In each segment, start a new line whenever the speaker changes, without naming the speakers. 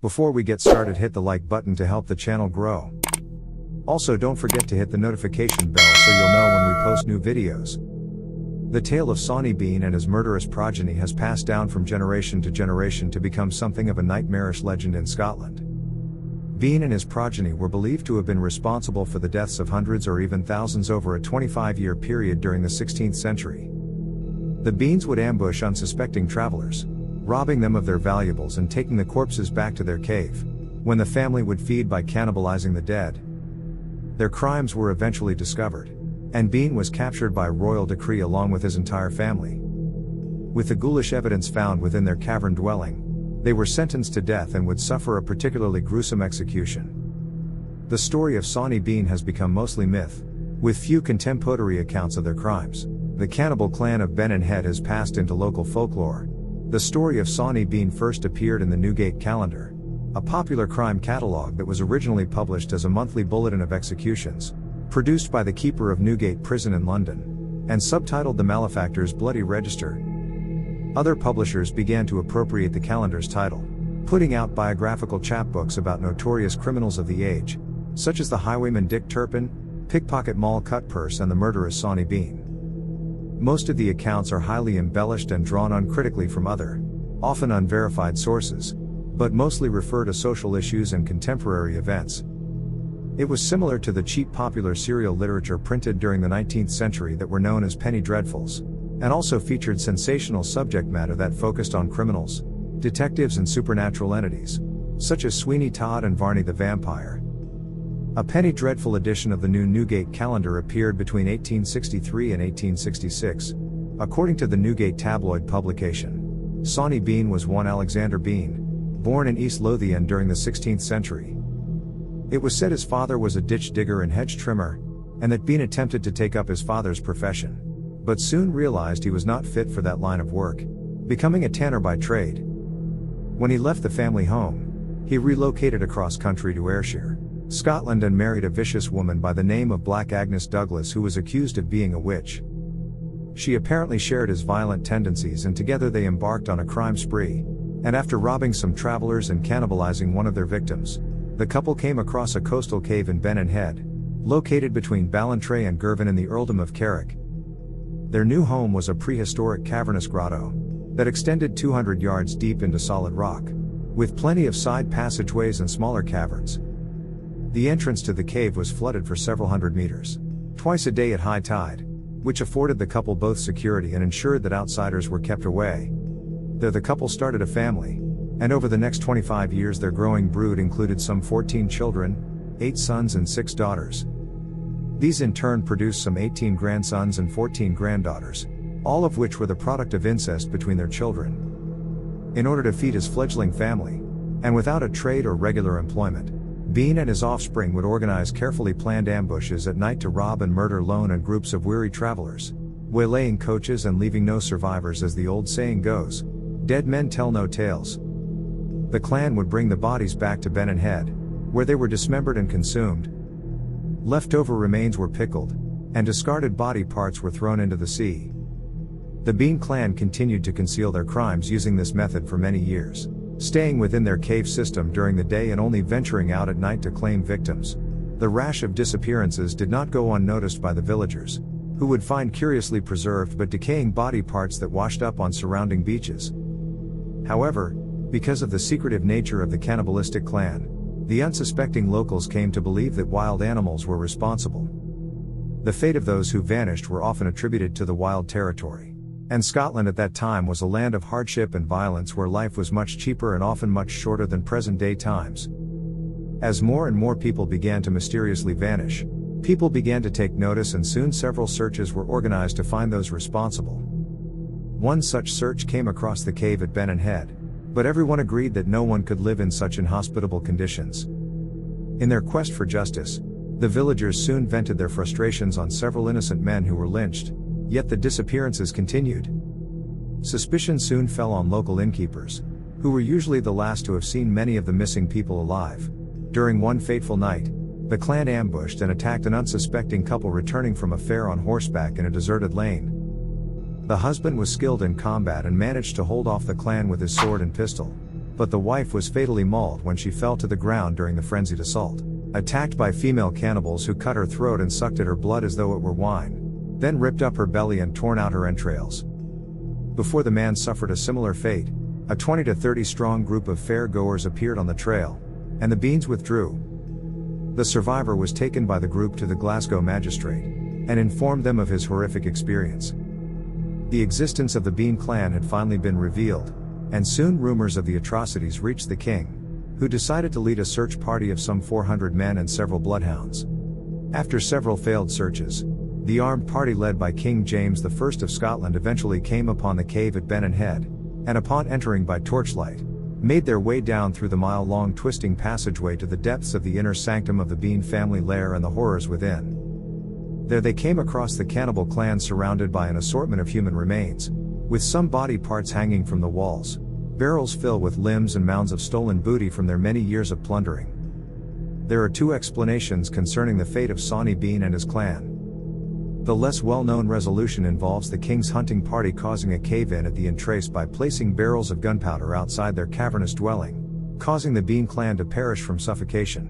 Before we get started, hit the like button to help the channel grow. Also, don't forget to hit the notification bell so you'll know when we post new videos. The tale of Sawney Bean and his murderous progeny has passed down from generation to generation to become something of a nightmarish legend in Scotland. Bean and his progeny were believed to have been responsible for the deaths of hundreds or even thousands over a 25-year period during the 16th century. The Beans would ambush unsuspecting travelers, robbing them of their valuables and taking the corpses back to their cave, when the family would feed by cannibalizing the dead. Their crimes were eventually discovered, and Bean was captured by royal decree along with his entire family. With the ghoulish evidence found within their cavern dwelling, they were sentenced to death and would suffer a particularly gruesome execution. The story of Sawney Bean has become mostly myth, with few contemporary accounts of their crimes. The cannibal clan of Ben and Head has passed into local folklore. The story of Sawney Bean first appeared in the Newgate Calendar, a popular crime catalogue that was originally published as a monthly bulletin of executions, produced by the keeper of Newgate Prison in London, and subtitled The Malefactor's Bloody Register. Other publishers began to appropriate the calendar's title, putting out biographical chapbooks about notorious criminals of the age, such as the highwayman Dick Turpin, pickpocket Moll Cutpurse and the murderous Sawney Bean. Most of the accounts are highly embellished and drawn uncritically from other, often unverified sources, but mostly refer to social issues and contemporary events. It was similar to the cheap popular serial literature printed during the 19th century that were known as penny dreadfuls, and also featured sensational subject matter that focused on criminals, detectives and supernatural entities, such as Sweeney Todd and Varney the Vampire. A penny dreadful edition of the new Newgate Calendar appeared between 1863 and 1866. According to the Newgate tabloid publication, Sawney Bean was one Alexander Bean, born in East Lothian during the 16th century. It was said his father was a ditch digger and hedge trimmer, and that Bean attempted to take up his father's profession, but soon realized he was not fit for that line of work, becoming a tanner by trade. When he left the family home, he relocated across country to Ayrshire, Scotland, and married a vicious woman by the name of Black Agnes Douglas, who was accused of being a witch. She apparently shared his violent tendencies, and together they embarked on a crime spree, and after robbing some travelers and cannibalizing one of their victims, the couple came across a coastal cave in Ben and Head, located between Ballantrae and Girvan in the earldom of Carrick. Their new home was a prehistoric cavernous grotto that extended 200 yards deep into solid rock, with plenty of side passageways and smaller caverns. The entrance to the cave was flooded for several hundred meters, twice a day at high tide, which afforded the couple both security and ensured that outsiders were kept away. There the couple started a family, and over the next 25 years their growing brood included some 14 children, 8 sons and 6 daughters. These in turn produced some 18 grandsons and 14 granddaughters, all of which were the product of incest between their children. In order to feed his fledgling family, and without a trade or regular employment, Bean and his offspring would organize carefully planned ambushes at night to rob and murder lone and groups of weary travelers, waylaying coaches and leaving no survivors. As the old saying goes, dead men tell no tales. The clan would bring the bodies back to Ben and Head, where they were dismembered and consumed. Leftover remains were pickled, and discarded body parts were thrown into the sea. The Bean clan continued to conceal their crimes using this method for many years, staying within their cave system during the day and only venturing out at night to claim victims. The rash of disappearances did not go unnoticed by the villagers, who would find curiously preserved but decaying body parts that washed up on surrounding beaches. However, because of the secretive nature of the cannibalistic clan, the unsuspecting locals came to believe that wild animals were responsible. The fate of those who vanished were often attributed to the wild territory. And Scotland at that time was a land of hardship and violence where life was much cheaper and often much shorter than present-day times. As more and more people began to mysteriously vanish, people began to take notice, and soon several searches were organized to find those responsible. One such search came across the cave at Ben and Head, but everyone agreed that no one could live in such inhospitable conditions. In their quest for justice, the villagers soon vented their frustrations on several innocent men who were lynched. Yet the disappearances continued. Suspicion soon fell on local innkeepers, who were usually the last to have seen many of the missing people alive. During one fateful night, the clan ambushed and attacked an unsuspecting couple returning from a fair on horseback in a deserted lane. The husband was skilled in combat and managed to hold off the clan with his sword and pistol, but the wife was fatally mauled when she fell to the ground during the frenzied assault. Attacked by female cannibals who cut her throat and sucked at her blood as though it were wine, then ripped up her belly and torn out her entrails. Before the man suffered a similar fate, a 20 to 30 strong group of fair-goers appeared on the trail, and the Beans withdrew. The survivor was taken by the group to the Glasgow magistrate, and informed them of his horrific experience. The existence of the Bean clan had finally been revealed, and soon rumors of the atrocities reached the king, who decided to lead a search party of some 400 men and several bloodhounds. After several failed searches, the armed party led by King James I of Scotland eventually came upon the cave at Bennon Head, and upon entering by torchlight, made their way down through the mile-long twisting passageway to the depths of the inner sanctum of the Bean family lair and the horrors within. There they came across the cannibal clan surrounded by an assortment of human remains, with some body parts hanging from the walls, barrels filled with limbs and mounds of stolen booty from their many years of plundering. There are two explanations concerning the fate of Sawney Bean and his clan. The less well-known resolution involves the king's hunting party causing a cave-in at the entrace by placing barrels of gunpowder outside their cavernous dwelling, causing the Bean clan to perish from suffocation.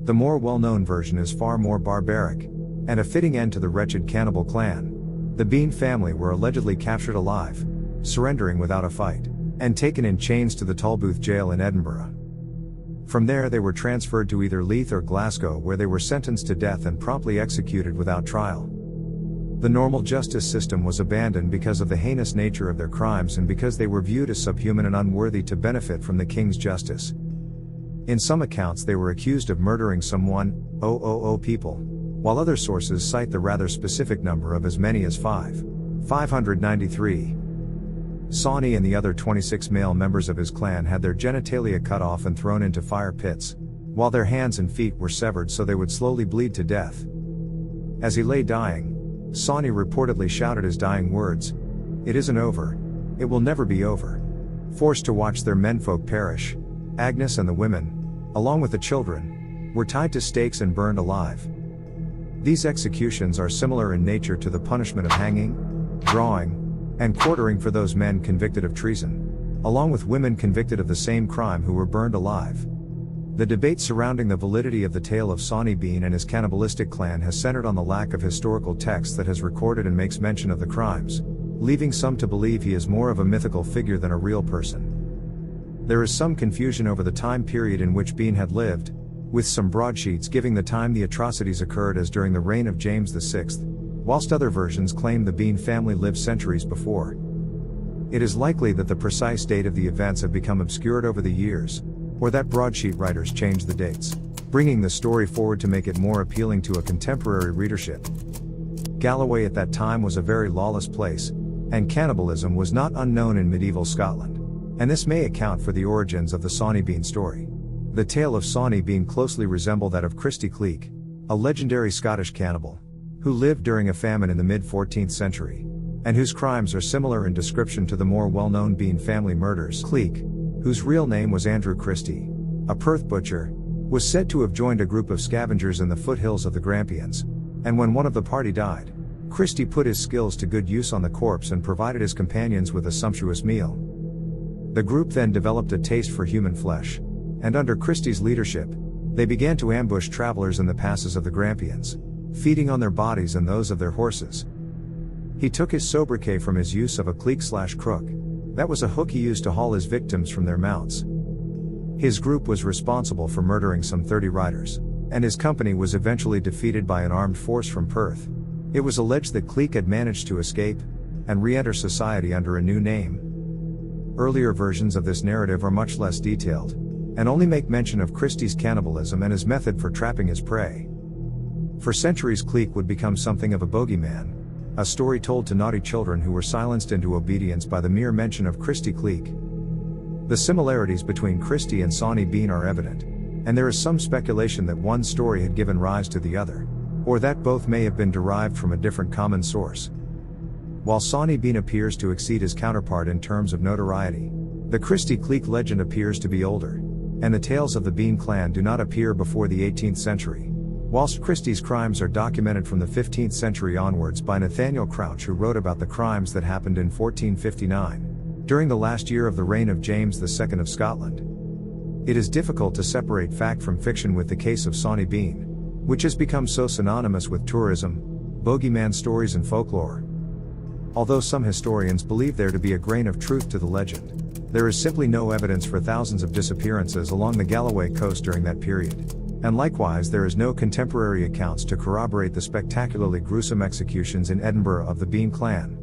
The more well-known version is far more barbaric, and a fitting end to the wretched cannibal clan. The Bean family were allegedly captured alive, surrendering without a fight, and taken in chains to the Tolbooth jail in Edinburgh. From there they were transferred to either Leith or Glasgow, where they were sentenced to death and promptly executed without trial. The normal justice system was abandoned because of the heinous nature of their crimes and because they were viewed as subhuman and unworthy to benefit from the king's justice. In some accounts they were accused of murdering some 1,000 people, while other sources cite the rather specific number of as many as 593. Sawney and the other 26 male members of his clan had their genitalia cut off and thrown into fire pits, while their hands and feet were severed so they would slowly bleed to death. As he lay dying, Sawney reportedly shouted his dying words, "It isn't over. It will never be over." Forced to watch their menfolk perish, Agnes and the women, along with the children, were tied to stakes and burned alive. These executions are similar in nature to the punishment of hanging, drawing, and quartering for those men convicted of treason, along with women convicted of the same crime who were burned alive. The debate surrounding the validity of the tale of Sawney Bean and his cannibalistic clan has centered on the lack of historical text that has recorded and makes mention of the crimes, leaving some to believe he is more of a mythical figure than a real person. There is some confusion over the time period in which Bean had lived, with some broadsheets giving the time the atrocities occurred as during the reign of James VI, whilst other versions claim the Bean family lived centuries before. It is likely that the precise date of the events have become obscured over the years, or that broadsheet writers changed the dates, bringing the story forward to make it more appealing to a contemporary readership. Galloway at that time was a very lawless place, and cannibalism was not unknown in medieval Scotland, and this may account for the origins of the Sawney Bean story. The tale of Sawney Bean closely resembled that of Christy Cleek, a legendary Scottish cannibal, who lived during a famine in the mid-14th century, and whose crimes are similar in description to the more well-known Bean family murders. Cleek, whose real name was Andrew Christie, a Perth butcher, was said to have joined a group of scavengers in the foothills of the Grampians, and when one of the party died, Christie put his skills to good use on the corpse and provided his companions with a sumptuous meal. The group then developed a taste for human flesh, and under Christie's leadership, they began to ambush travelers in the passes of the Grampians, feeding on their bodies and those of their horses. He took his sobriquet from his use of a cleek/crook. That was a hook he used to haul his victims from their mounts. His group was responsible for murdering some 30 riders, and his company was eventually defeated by an armed force from Perth. It was alleged that Cleek had managed to escape and re-enter society under a new name. Earlier versions of this narrative are much less detailed, and only make mention of Christie's cannibalism and his method for trapping his prey. For centuries Cleek would become something of a bogeyman, a story told to naughty children who were silenced into obedience by the mere mention of Christy Cleek. The similarities between Christy and Sawney Bean are evident, and there is some speculation that one story had given rise to the other, or that both may have been derived from a different common source. While Sawney Bean appears to exceed his counterpart in terms of notoriety, the Christy Cleek legend appears to be older, and the tales of the Bean clan do not appear before the 18th century. Whilst Christie's crimes are documented from the 15th century onwards by Nathaniel Crouch, who wrote about the crimes that happened in 1459, during the last year of the reign of James II of Scotland. It is difficult to separate fact from fiction with the case of Sawney Bean, which has become so synonymous with tourism, bogeyman stories and folklore. Although some historians believe there to be a grain of truth to the legend, there is simply no evidence for thousands of disappearances along the Galloway coast during that period. And likewise there is no contemporary accounts to corroborate the spectacularly gruesome executions in Edinburgh of the Bean clan.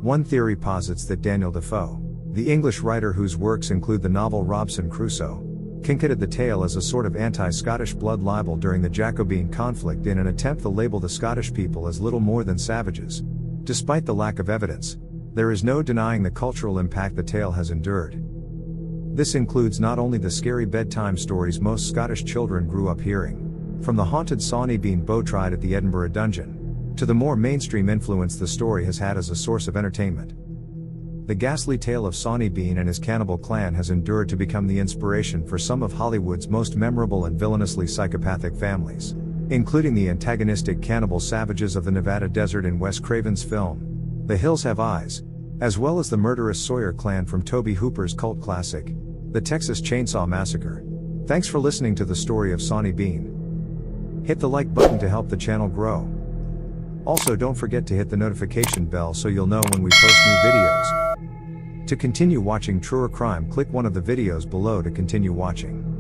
One theory posits that Daniel Defoe, the English writer whose works include the novel Robinson Crusoe, concocted the tale as a sort of anti-Scottish blood libel during the Jacobin conflict in an attempt to label the Scottish people as little more than savages. Despite the lack of evidence, there is no denying the cultural impact the tale has endured. This includes not only the scary bedtime stories most Scottish children grew up hearing, from the haunted Sawney Bean boat ride at the Edinburgh dungeon, to the more mainstream influence the story has had as a source of entertainment. The ghastly tale of Sawney Bean and his cannibal clan has endured to become the inspiration for some of Hollywood's most memorable and villainously psychopathic families, including the antagonistic cannibal savages of the Nevada desert in Wes Craven's film, The Hills Have Eyes, as well as the murderous Sawyer clan from Tobe Hooper's cult classic, The Texas Chainsaw Massacre. Thanks for listening to the story of Sawney Bean. Hit the like button to help the channel grow. Also, don't forget to hit the notification bell so you'll know when we post new videos. To continue watching truer crime, click one of the videos below to continue watching.